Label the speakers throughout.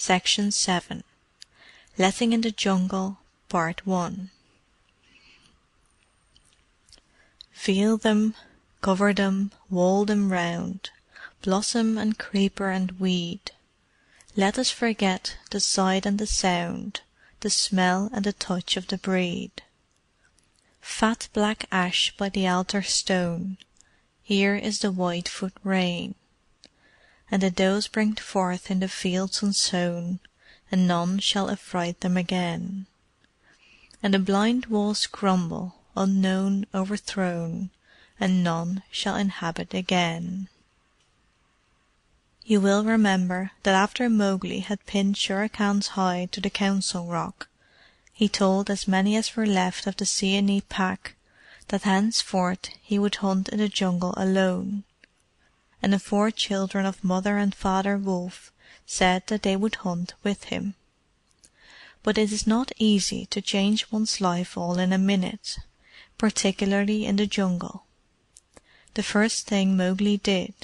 Speaker 1: 7. Letting in the Jungle, Part 1. Veil them, cover them, wall them round, blossom and creeper and weed. Let us forget the sight and the sound, the smell and the touch of the breed. Fat black ash by the altar stone, here is the whitefoot rain. And the does bring forth in the fields unsown, and none shall affright them again. And the blind walls crumble, unknown, overthrown, and none shall inhabit again. You will remember that after Mowgli had pinned Shere Khan's hide to the Council Rock, he told as many as were left of the Seeonee pack that henceforth he would hunt in the Jungle alone, and the 4 children of Mother and Father Wolf said that they would hunt with him. But it is not easy to change one's life all in a minute, particularly in the Jungle. The first thing Mowgli did,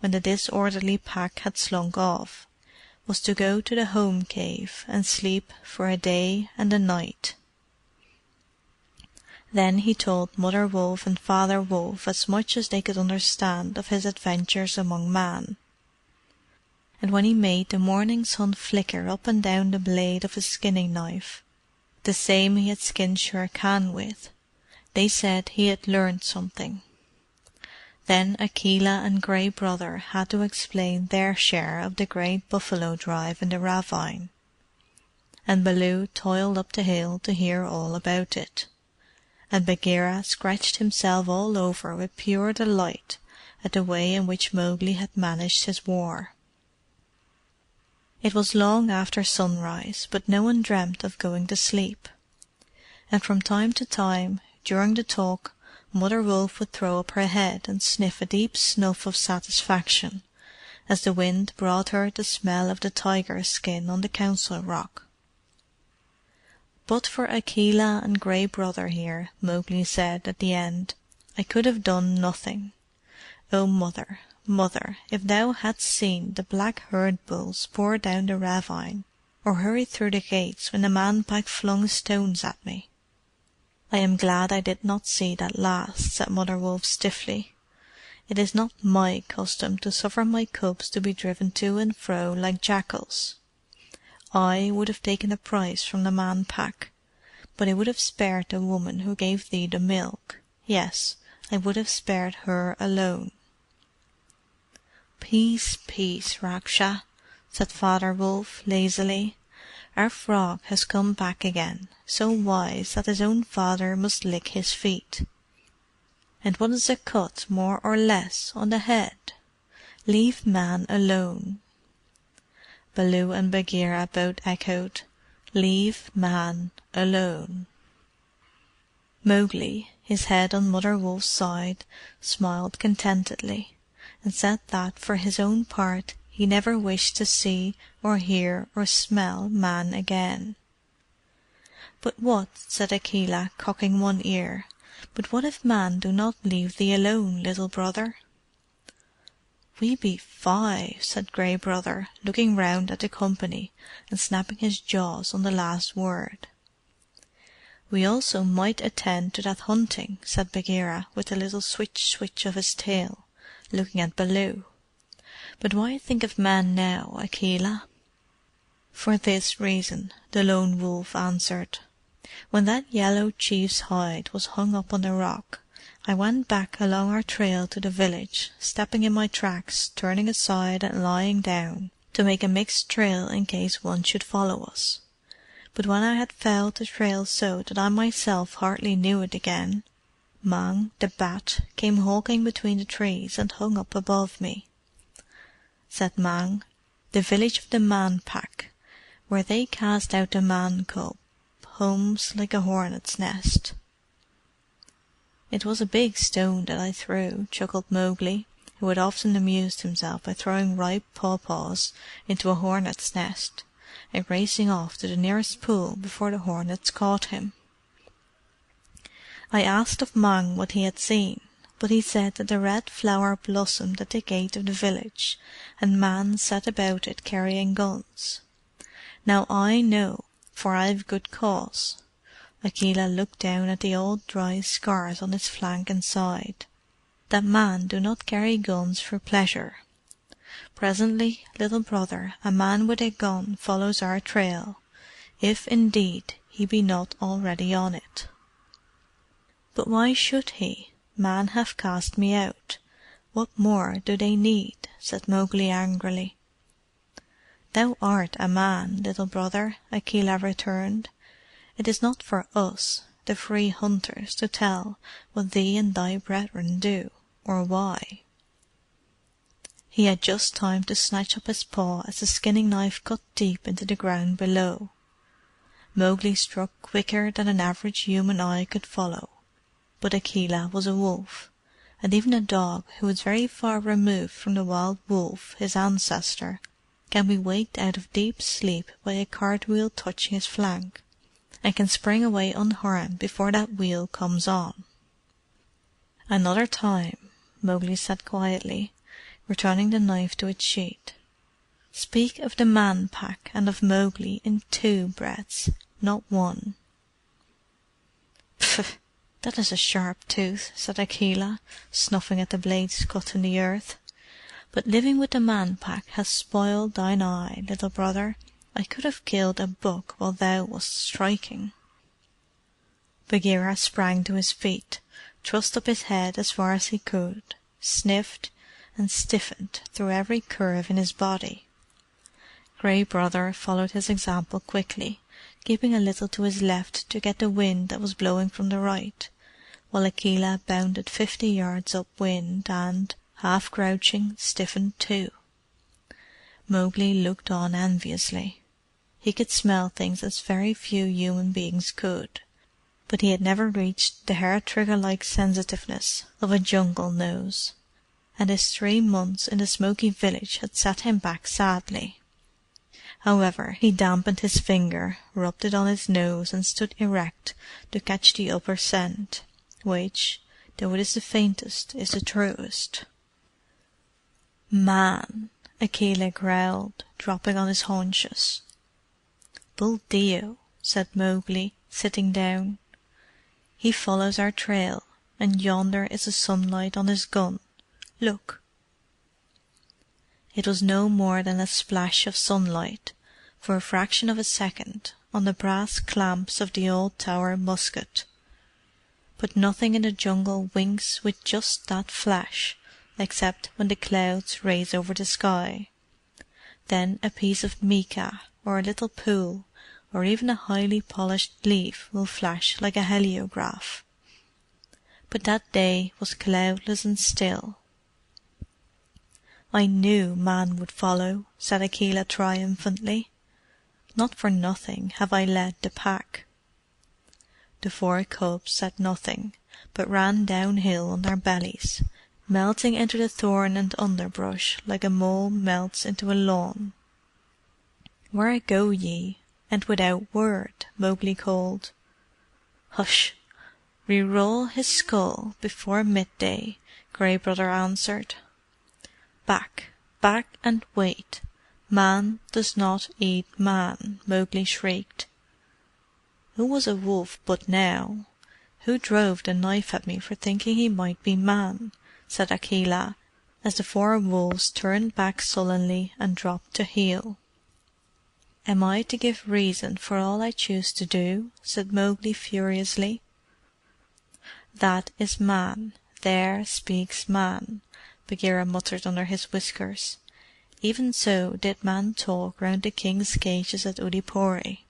Speaker 1: when the disorderly pack had slunk off, was to go to the home cave and sleep for a day and a night. Then he told Mother Wolf and Father Wolf as much as they could understand of his adventures among man. And when he made the morning sun flicker up and down the blade of his skinning knife, the same he had skinned Shere Khan with, they said he had learned something. Then Akela and Grey Brother had to explain their share of the great buffalo drive in the ravine, and Baloo toiled up the hill to hear all about it, and Bagheera scratched himself all over with pure delight at the way in which Mowgli had managed his war. It was long after sunrise, but no one dreamt of going to sleep, and from time to time, during the talk, Mother Wolf would throw up her head and sniff a deep snuff of satisfaction as the wind brought her the smell of the tiger skin on the Council Rock. "But for Akela and Grey Brother here," Mowgli said at the end, "I could have done nothing. Oh, Mother, Mother, if thou hadst seen the black herd bulls pour down the ravine, or hurry through the gates when the Man Pack flung stones at me!" "I am glad I did not see that last," said Mother Wolf stiffly. "It is not my custom to suffer my cubs to be driven to and fro like jackals. I would have taken a price from the Man Pack, but I would have spared the woman who gave thee the milk. Yes, I would have spared her alone." "Peace, peace, Raksha," said Father Wolf, lazily. "Our frog has come back again, so wise that his own father must lick his feet. And what is a cut more or less on the head? Leave man alone." Baloo and Bagheera both echoed, "Leave man alone." Mowgli, his head on Mother Wolf's side, smiled contentedly, and said that for his own part he never wished to see or hear or smell man again. "But what," said Akela, cocking one ear, "but what if man do not leave thee alone, Little Brother?" "We be 5," said Grey Brother, looking round at the company and snapping his jaws on the last word. "We also might attend to that hunting," said Bagheera, with a little switch of his tail, looking at Baloo. "But why think of man now, Akela?" "For this reason," the Lone Wolf answered. "When that yellow chief's hide was hung up on the rock, I went back along our trail to the village, stepping in my tracks, turning aside and lying down, to make a mixed trail in case one should follow us. But when I had fouled the trail so that I myself hardly knew it again, Mang, the bat, came hawking between the trees and hung up above me. Said Mang, 'The village of the Man Pack, where they cast out the man cub, hums like a hornet's nest.'" "It was a big stone that I threw," chuckled Mowgli, who had often amused himself by throwing ripe pawpaws into a hornet's nest, and racing off to the nearest pool before the hornets caught him. "I asked of Mang what he had seen, but he said that the red flower blossomed at the gate of the village, and men sat about it carrying guns. Now I know, for I've good cause." Akela looked down at the old dry scars on his flank and side. "That men do not carry guns for pleasure. Presently, Little Brother, a man with a gun follows our trail, if indeed he be not already on it." "But why should he? Men have cast me out. What more do they need?" said Mowgli angrily. "Thou art a man, Little Brother," Akela returned. "It is not for us, the free hunters, to tell what thee and thy brethren do, or why." He had just time to snatch up his paw as the skinning knife cut deep into the ground below. Mowgli struck quicker than an average human eye could follow, but Akela was a wolf, and even a dog who is very far removed from the wild wolf, his ancestor, can be waked out of deep sleep by a cartwheel touching his flank, and can spring away unharmed before that wheel comes on. "Another time," Mowgli said quietly, returning the knife to its sheath. "Speak of the Man Pack and of Mowgli in two breaths, not one." "Pfft! That is a sharp tooth," said Akela, snuffing at the blades cut in the earth. "But living with the Man Pack has spoiled thine eye, Little Brother. I could have killed a buck while thou wast striking." Bagheera sprang to his feet, thrust up his head as far as he could, sniffed, and stiffened through every curve in his body. Gray Brother followed his example quickly, keeping a little to his left to get the wind that was blowing from the right, while Akela bounded 50 yards upwind and, half crouching, stiffened too. Mowgli looked on enviously. He could smell things as very few human beings could, but he had never reached the hair-trigger-like sensitiveness of a Jungle nose, and his 3 months in the smoky village had set him back sadly. However, he dampened his finger, rubbed it on his nose, and stood erect to catch the upper scent, which, though it is the faintest, is the truest. "Man!" Akela growled, dropping on his haunches. "Buldeo," said Mowgli, sitting down. "He follows our trail, and yonder is the sunlight on his gun. Look!" It was no more than a splash of sunlight, for a fraction of a second, on the brass clamps of the old Tower musket. But nothing in the Jungle winks with just that flash, except when the clouds race over the sky. Then a piece of mica, or a little pool, or even a highly polished leaf will flash like a heliograph. But that day was cloudless and still. "I knew Man would follow," said Akela triumphantly. "Not for nothing have I led the Pack." The 4 cubs said nothing, but ran downhill on their bellies, melting into the thorn and underbrush like a mole melts into a lawn. "Where go ye, and without word?" Mowgli called. "Hush! We roll his skull before midday," Gray Brother answered. "Back, back, and wait! Man does not eat man!" Mowgli shrieked. "Who was a wolf but now? Who drove the knife at me for thinking he might be Man?" said Akela, as the 4 wolves turned back sullenly and dropped to heel. "Am I to give reason for all I choose to do?" said Mowgli furiously. "That is Man. There speaks Man," Bagheera muttered under his whiskers. "Even so did Man talk round the king's cages at Udipori.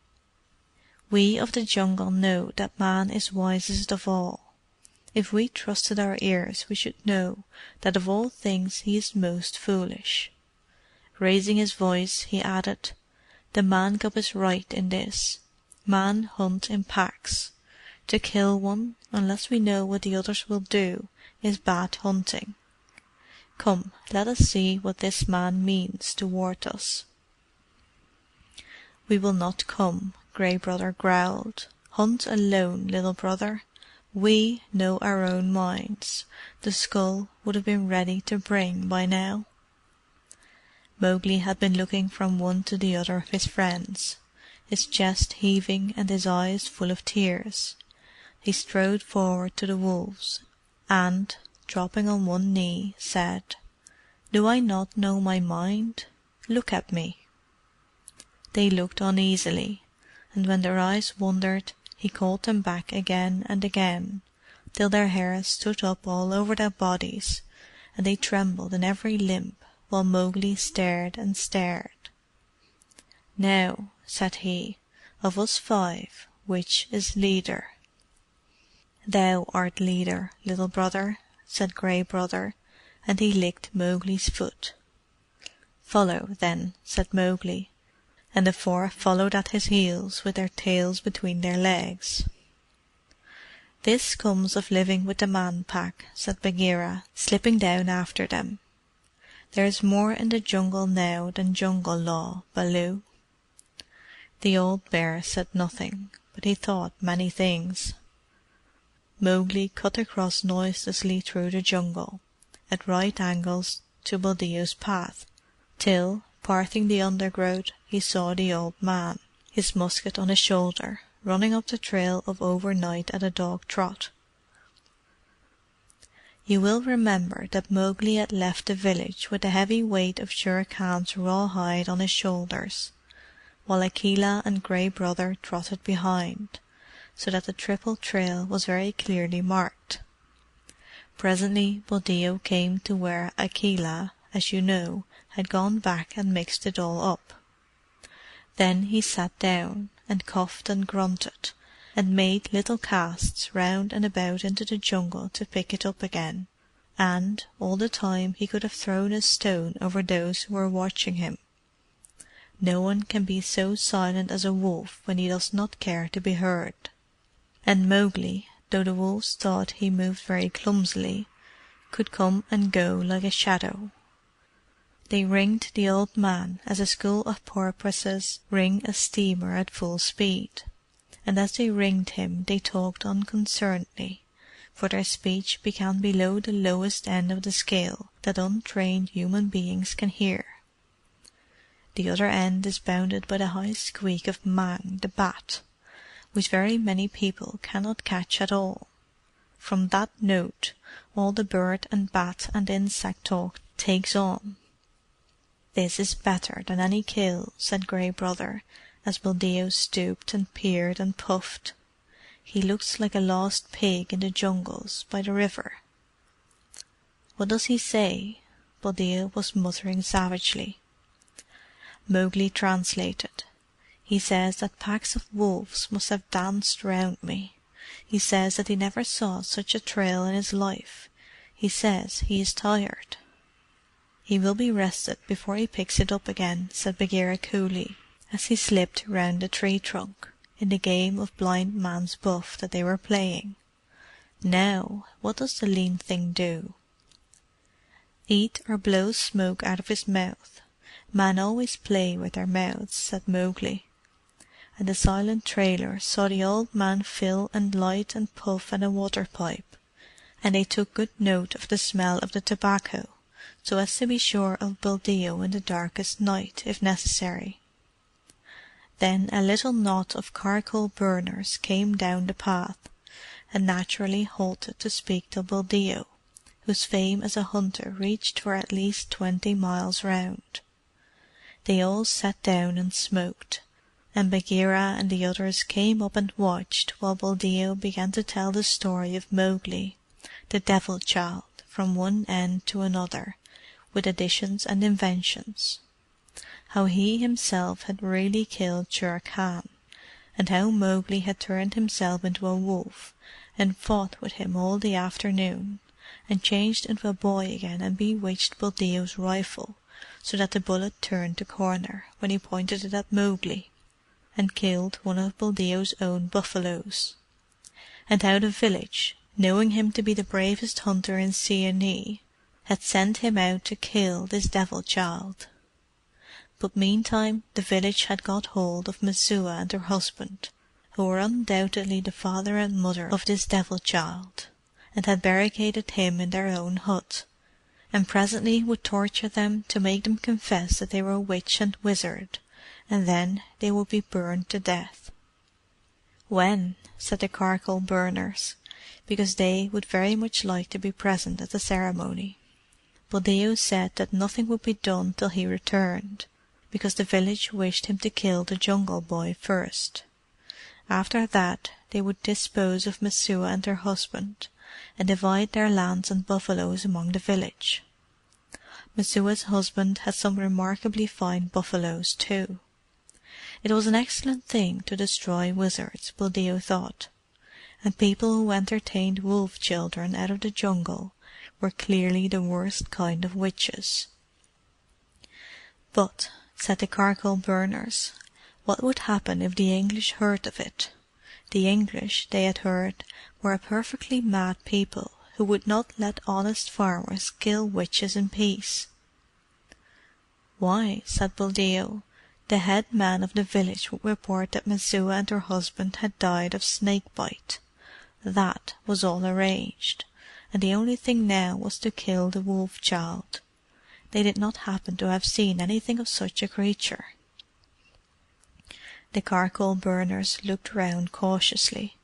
Speaker 1: We of the Jungle know that Man is wisest of all. If we trusted our ears we should know that of all things he is most foolish." Raising his voice, he added, "The Man cub is right in this. Man hunt in packs. To kill one, unless we know what the others will do, is bad hunting. Come, let us see what this Man means toward us." "We will not come," Gray Brother growled. "Hunt alone, Little Brother. We know our own minds. The skull would have been ready to bring by now." Mowgli had been looking from one to the other of his friends, his chest heaving and his eyes full of tears, he strode forward to the wolves, and, dropping on one knee, said, "Do I not know my mind? Look at me." They looked uneasily, and when their eyes wandered he called them back again and again, till their hair stood up all over their bodies, and they trembled in every limb, while Mowgli stared and stared. "Now," said he, "of us 5, which is leader?" "Thou art leader, Little Brother," said Gray Brother, and he licked Mowgli's foot. "Follow, then," said Mowgli, and the 4 followed at his heels with their tails between their legs. "This comes of living with the Man Pack," said Bagheera, slipping down after them. "There is more in the Jungle now than Jungle Law, Baloo." The old bear said nothing, but he thought many things. Mowgli cut across noiselessly through the Jungle, at right angles to Buldeo's path, till, parting the undergrowth, he saw the old man, his musket on his shoulder, running up the trail of overnight at a dog trot. You will remember that Mowgli had left the village with the heavy weight of Shere Khan's raw hide on his shoulders, while Akela and Gray Brother trotted behind, so that the triple trail was very clearly marked. Presently Buldeo came to where Akela, as you know, had gone back and mixed it all up. Then he sat down, and coughed and grunted, and made little casts round and about into the Jungle to pick it up again, and all the time he could have thrown a stone over those who were watching him. No one can be so silent as a wolf when he does not care to be heard. And Mowgli, though the wolves thought he moved very clumsily, could come and go like a shadow. They ringed the old man as a school of porpoises ring a steamer at full speed, and as they ringed him they talked unconcernedly, for their speech began below the lowest end of the scale that untrained human beings can hear. The other end is bounded by the high squeak of Mang the bat, which very many people cannot catch at all. From that note all the bird and bat and insect talk takes on. "This is better than any kill," said Gray Brother, as Buldeo stooped and peered and puffed. "He looks like a lost pig in the jungles by the river." "What does he say?" Buldeo was muttering savagely. Mowgli translated. "He says that packs of wolves must have danced round me. He says that he never saw such a trail in his life. He says he is tired." "He will be rested before he picks it up again," said Bagheera coolly, as he slipped round the tree trunk, in the game of blind man's buff that they were playing. "Now, what does the lean thing do?" "Eat or blow smoke out of his mouth. Men always play with their mouths," said Mowgli. And the silent trailers saw the old man fill and light and puff at a water pipe, and they took good note of the smell of the tobacco, so as to be sure of Buldeo in the darkest night, if necessary. Then a little knot of charcoal burners came down the path, and naturally halted to speak to Buldeo, whose fame as a hunter reached for at least 20 miles round. They all sat down and smoked, and Bagheera and the others came up and watched while Buldeo began to tell the story of Mowgli, the Devil child, from one end to another, with additions and inventions. How he himself had really killed Shere Khan, and how Mowgli had turned himself into a wolf and fought with him all the afternoon, and changed into a boy again and bewitched Buldeo's rifle, so that the bullet turned the corner when he pointed it at Mowgli, and killed one of Buldeo's own buffaloes. And how the village, knowing him to be the bravest hunter in Seeonee, had sent him out to kill this Devil child. But meantime the village had got hold of Messua and her husband, who were undoubtedly the father and mother of this Devil child, and had barricaded him in their own hut, and presently would torture them to make them confess that they were witch and wizard, and then they would be burned to death. "When?" said the charcoal burners, because they would very much like to be present at the ceremony. Buldeo said that nothing would be done till he returned, because the village wished him to kill the Jungle Boy first. After that they would dispose of Messua and her husband, and divide their lands and buffaloes among the village. Messua's husband had some remarkably fine buffaloes too. It was an excellent thing to destroy wizards, Buldeo thought, and people who entertained wolf children out of the jungle were clearly the worst kind of witches. "But," said the charcoal burners, "what would happen if the English heard of it?" The English, they had heard, were a perfectly mad people who would not let honest farmers kill witches in peace. "Why," said Buldeo, "the head man of the village would report that Messua and her husband had died of snake bite. That was all arranged, and the only thing now was to kill the wolf child. They did not happen to have seen anything of such a creature." The charcoal burners looked round cautiously,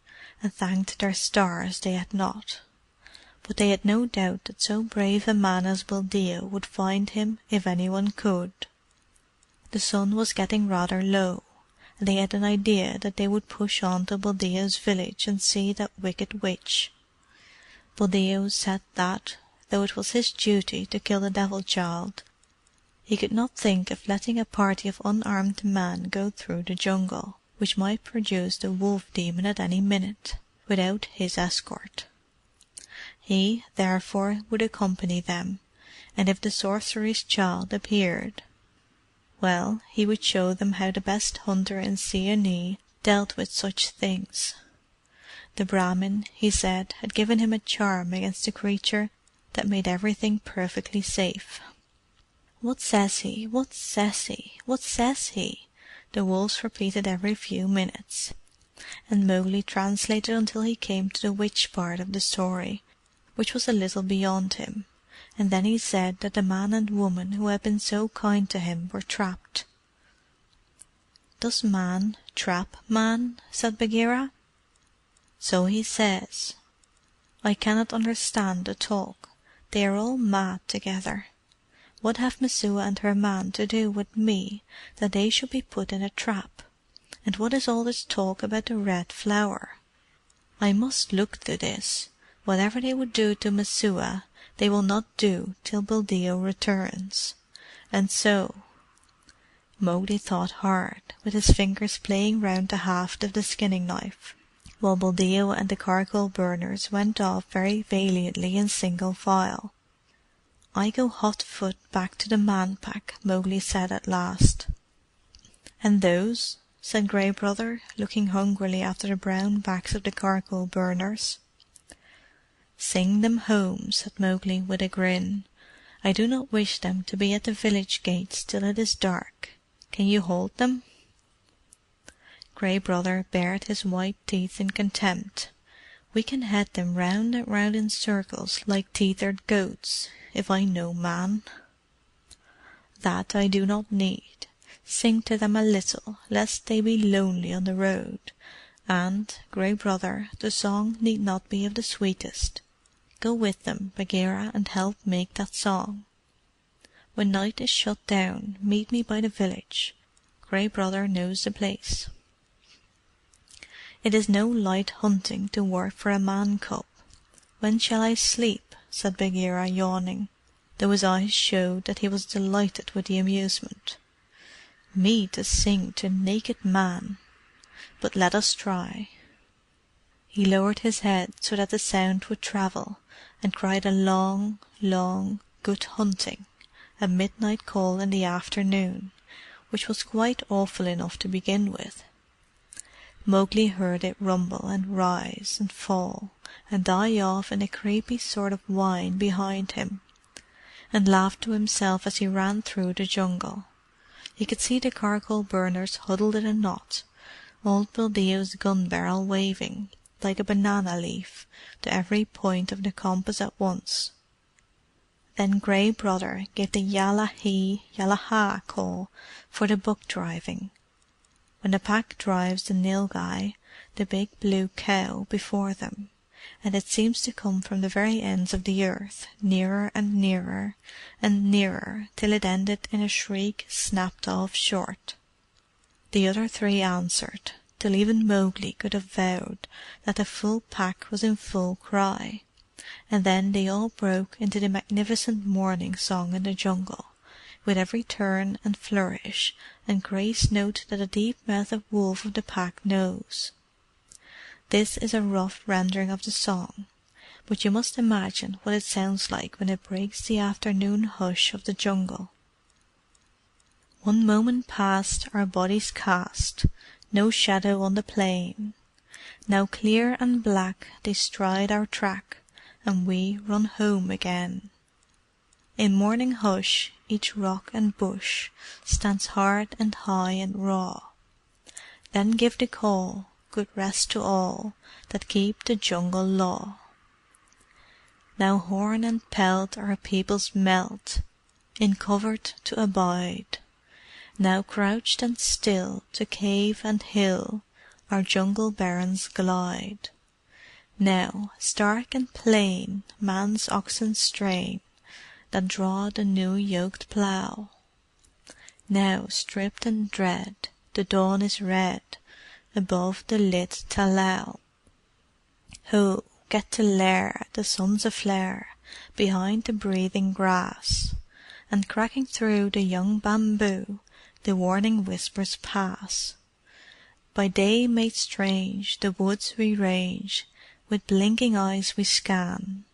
Speaker 1: and thanked their stars they had not. But they had no doubt that so brave a man as Buldeo would find him if anyone could. The sun was getting rather low, and they had an idea that they would push on to Buldeo's village and see that wicked witch. Buldeo said that, though it was his duty to kill the Devil child, he could not think of letting a party of unarmed men go through the jungle, which might produce the wolf demon at any minute, without his escort. He, therefore, would accompany them, and if the sorcerer's child appeared, well, he would show them how the best hunter in Seeonee dealt with such things. The Brahmin, he said, had given him a charm against the creature that made everything perfectly safe. "What says he? What says he? What says he?" the wolves repeated every few minutes, and Mowgli translated until he came to the witch part of the story, which was a little beyond him, and then he said that the man and woman who had been so kind to him were trapped. "Does man trap man?" said Bagheera. "So he says. I cannot understand the talk. They are all mad together. What have Messua and her man to do with me, that they should be put in a trap? And what is all this talk about the Red Flower? I must look to this. Whatever they would do to Messua, they will not do till Buldeo returns. And so—" Mowgli thought hard, with his fingers playing round the haft of the skinning knife, while Buldeo and the charcoal burners went off very valiantly in single file. "I go hot-foot back to the Man Pack," Mowgli said at last. "And those?" said Grey Brother, looking hungrily after the brown backs of the charcoal burners. "Sing them home," said Mowgli with a grin. "I do not wish them to be at the village gates till it is dark. Can you hold them?" Grey Brother bared his white teeth in contempt. "We can head them round and round in circles like tethered goats, if I know man." "That I do not need. Sing to them a little, lest they be lonely on the road. And, Grey Brother, the song need not be of the sweetest. Go with them, Bagheera, and help make that song. When night is shut down, meet me by the village. Grey Brother knows the place." "It is no light hunting to work for a man cub. When shall I sleep?" said Bagheera, yawning, though his eyes showed that he was delighted with the amusement. "Me to sing to naked man! But let us try." He lowered his head so that the sound would travel, and cried a long, long "good hunting," a midnight call in the afternoon, which was quite awful enough to begin with. Mowgli heard it rumble and rise and fall and die off in a creepy sort of whine behind him, and laughed to himself as he ran through the jungle. He could see the charcoal burners huddled in a knot, old Buldeo's gun barrel waving, like a banana leaf, to every point of the compass at once. Then Grey Brother gave the yalla he, yalla ha call for the buck driving, when the pack drives the nilgai, the big blue cow, before them, and it seems to come from the very ends of the earth, nearer and nearer and nearer, till it ended in a shriek snapped off short. The other three answered, till even Mowgli could have vowed that the full pack was in full cry, and then they all broke into the magnificent morning song in the Jungle, with every turn and flourish and grace note that a deep-mouthed wolf of the pack knows. This is a rough rendering of the song, but you must imagine what it sounds like when it breaks the afternoon hush of the Jungle. One moment past our bodies cast, no shadow on the plain. Now clear and black they stride our track, and we run home again. In morning hush each rock and bush stands hard and high and raw. Then give the call, good rest to all that keep the Jungle law. Now horn and pelt our peoples melt, in covert to abide. Now crouched and still to cave and hill our Jungle barons glide. Now stark and plain man's oxen strain that draw the new yoked plough. Now stripped and dread the dawn is red above the lit talao. Ho, get to lair, the sun's aflare behind the breathing grass, and cracking through the young bamboo the warning whispers pass. By day made strange the woods we range, with blinking eyes we scan,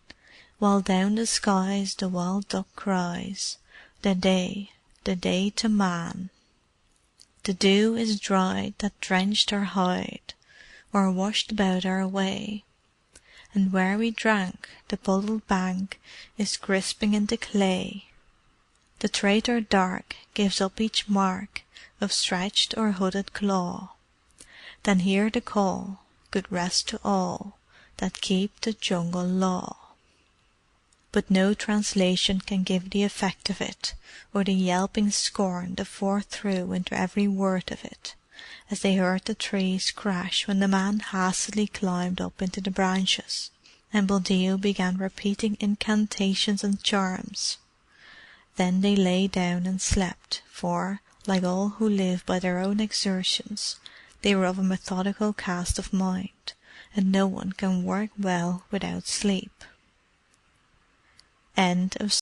Speaker 1: while down the skies the wild duck cries, the day to man. The dew is dried that drenched our hide, or washed about our way, and where we drank the puddled bank is crisping into clay. The traitor dark gives up each mark of stretched or hooded claw. Then hear the call, good rest to all that keep the Jungle law. But no translation can give the effect of it, or the yelping scorn that poured through into every word of it, as they heard the trees crash when the man hastily climbed up into the branches, and Buldeo began repeating incantations and charms. Then they lay down and slept, for, like all who live by their own exertions, they were of a methodical cast of mind, and no one can work well without sleep. End of